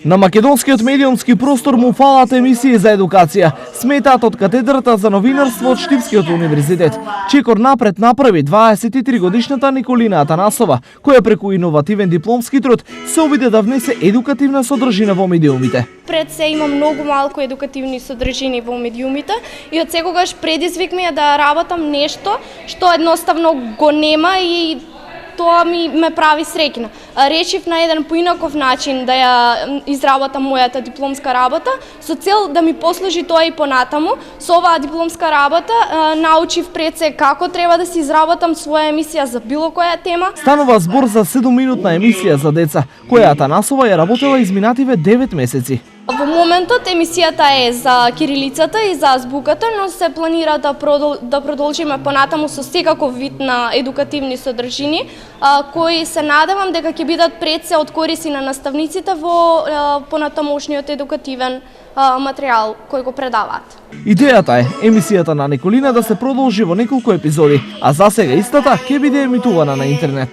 На македонскиот медиумски простор му фалат емисии за едукација, сметаат од катедрата за новинарство од Штипскиот универзитет. Чекор напред направи 23-годишната Николина Атанасова, која преку иновативен дипломски труд се обиде да внесе едукативна содржина во медиумите. Пред се има многу малку едукативни содржини во медиумите и од секогаш предизвик ми е да работам нешто што едноставно го нема и тоа ме прави среќна. Решив на еден поинаков начин да ја изработам мојата дипломска работа со цел да ми послужи тоа и понатаму. Со оваа дипломска работа научив пред се како треба да си изработам своја емисија за било која тема. Станува збор за 7-минутна емисија за деца, која Атанасова ја работела изминативе 9 месеци. Во моментот емисијата е за кирилицата и за азбуката, но се планира да продолжиме понатаму со секаков вид на едукативни содржини, кои се надевам дека ќе бидат пред се од кориси на наставниците во понатамошниот едукативен материјал кој го предаваат. Идејата е емисијата на Николина да се продолжи во неколку епизоди, а засега истата ќе биде емитувана на интернет.